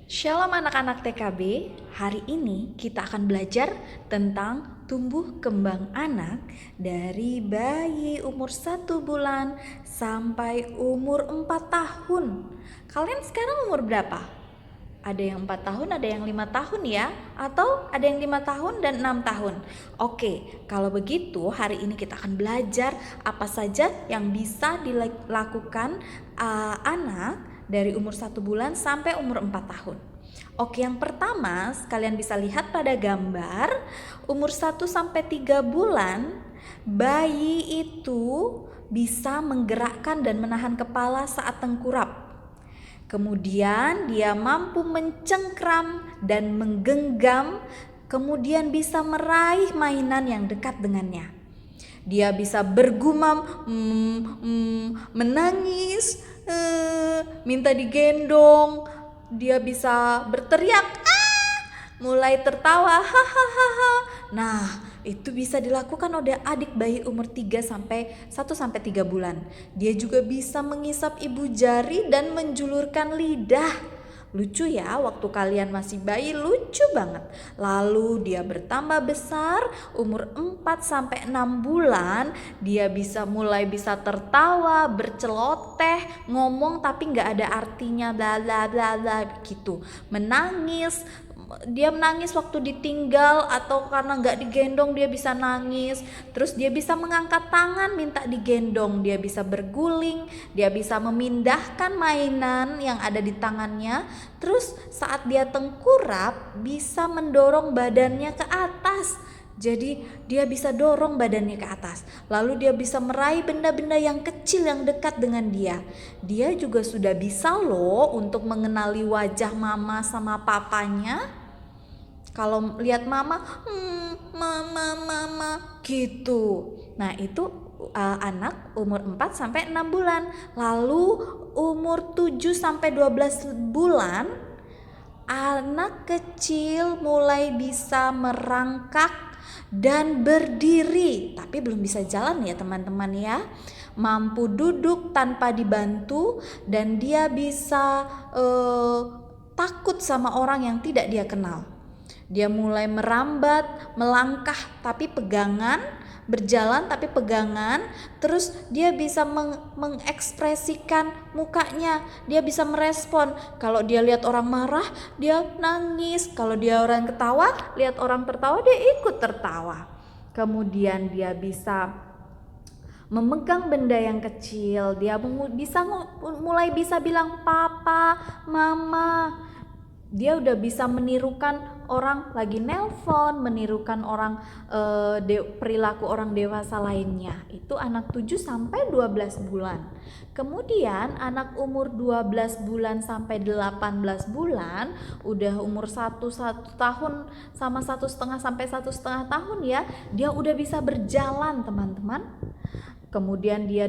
Shalom anak-anak TKB, hari ini kita akan belajar tentang tumbuh kembang anak dari bayi umur 1 bulan sampai umur 4 tahun. Kalian sekarang umur berapa? Ada yang 4 tahun, ada yang 5 tahun ya? Atau ada yang 5 tahun dan 6 tahun? Oke, kalau begitu hari ini kita akan belajar apa saja yang bisa dilakukan anak dari umur 1 bulan sampai umur 4 tahun. Oke, yang pertama kalian bisa lihat pada gambar umur 1 sampai 3 bulan bayi itu bisa menggerakkan dan menahan kepala saat tengkurap. Kemudian dia mampu mencengkram dan menggenggam, kemudian bisa meraih mainan yang dekat dengannya. Dia bisa bergumam, menangis, minta digendong. Dia bisa berteriak, mulai tertawa, hahaha. Nah, itu bisa dilakukan oleh adik bayi umur 1 sampai 3 bulan. Dia juga bisa mengisap ibu jari dan menjulurkan lidah. Lucu ya, waktu kalian masih bayi lucu banget. Lalu dia bertambah besar, umur 4 sampai 6 bulan, dia mulai bisa tertawa, berceloteh, ngomong tapi nggak ada artinya, bla bla bla bla gitu. Menangis, dia menangis waktu ditinggal atau karena nggak digendong dia bisa nangis. Terus dia bisa mengangkat tangan minta digendong, dia bisa berguling, dia bisa memindahkan mainan yang ada di tangannya. Terus saat dia tengkurap bisa mendorong badannya ke atas. Jadi dia bisa dorong badannya ke atas. Lalu dia bisa meraih benda-benda yang kecil yang dekat dengan dia. Dia juga sudah bisa loh untuk mengenali wajah mama sama papanya. Kalau lihat mama, mama gitu. Nah, itu anak umur 4 sampai 6 bulan. Lalu umur 7 sampai 12 bulan, anak kecil mulai bisa merangkak dan berdiri, tapi belum bisa jalan ya teman-teman ya. Mampu duduk tanpa dibantu dan dia bisa takut sama orang yang tidak dia kenal. Dia mulai merambat, melangkah tapi pegangan, berjalan tapi pegangan. Terus dia bisa mengekspresikan mukanya, dia bisa merespon. Kalau dia lihat orang marah, dia nangis. Kalau dia orang ketawa, lihat orang tertawa, dia ikut tertawa. Kemudian dia bisa memegang benda yang kecil, dia mulai bisa bilang papa, mama. Dia udah bisa menirukan orang lagi nelpon, menirukan orang perilaku orang dewasa lainnya. Itu anak 7 sampai 12 bulan. Kemudian anak umur 12 bulan sampai 18 bulan, udah umur 1 tahun sama 1,5 sampai 1,5 tahun ya, dia udah bisa berjalan teman-teman. Kemudian dia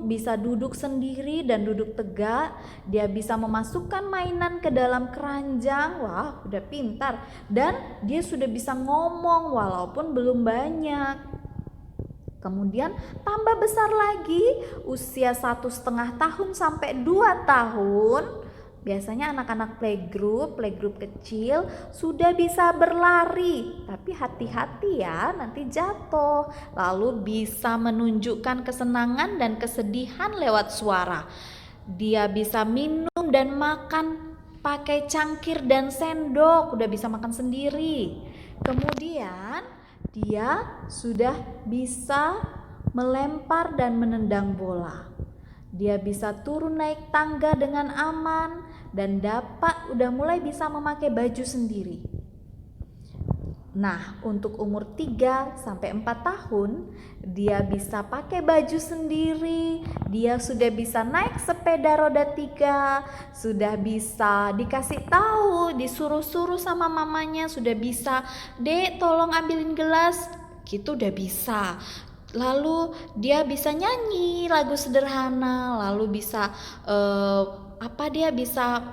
bisa duduk sendiri dan duduk tegak. Dia bisa memasukkan mainan ke dalam keranjang. Wah, udah pintar. Dan dia sudah bisa ngomong walaupun belum banyak. Kemudian tambah besar lagi, usia 1,5 tahun sampai 2 tahun. Biasanya anak-anak playgroup kecil sudah bisa berlari, tapi hati-hati ya, nanti jatuh. Lalu bisa menunjukkan kesenangan dan kesedihan lewat suara. Dia bisa minum dan makan pakai cangkir dan sendok, udah bisa makan sendiri. Kemudian dia sudah bisa melempar dan menendang bola. Dia bisa turun naik tangga dengan aman dan udah mulai bisa memakai baju sendiri. Nah, untuk umur 3 sampai 4 tahun, dia bisa pakai baju sendiri, dia sudah bisa naik sepeda roda 3, sudah bisa dikasih tahu, disuruh-suruh sama mamanya, sudah bisa, "Dek, tolong ambilin gelas." Gitu udah bisa. Lalu dia bisa nyanyi lagu sederhana, lalu bisa dia bisa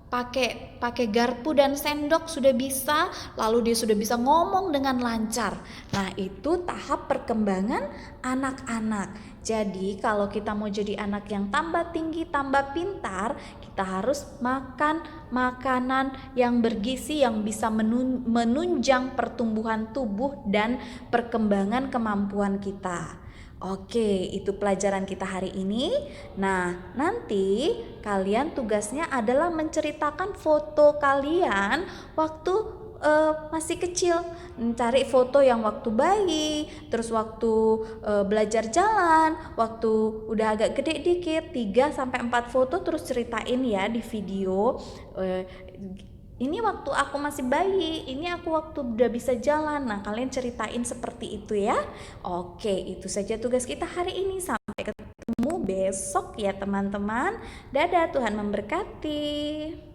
pakai garpu dan sendok sudah bisa, lalu dia sudah bisa ngomong dengan lancar. Nah, itu tahap perkembangan anak-anak. Jadi kalau kita mau jadi anak yang tambah tinggi, tambah pintar, kita harus makan makanan yang bergizi yang bisa menunjang pertumbuhan tubuh dan perkembangan kemampuan kita. Oke, itu pelajaran kita hari ini. Nah, nanti kalian tugasnya adalah menceritakan foto kalian waktu masih kecil. Cari foto yang waktu bayi, terus waktu belajar jalan, waktu udah agak gede dikit, 3-4 foto, terus ceritain ya di video. Ini waktu aku masih bayi, ini aku waktu udah bisa jalan. Nah, kalian ceritain seperti itu ya. Oke, itu saja tugas kita hari ini. Sampai ketemu besok ya teman-teman. Dadah, Tuhan memberkati.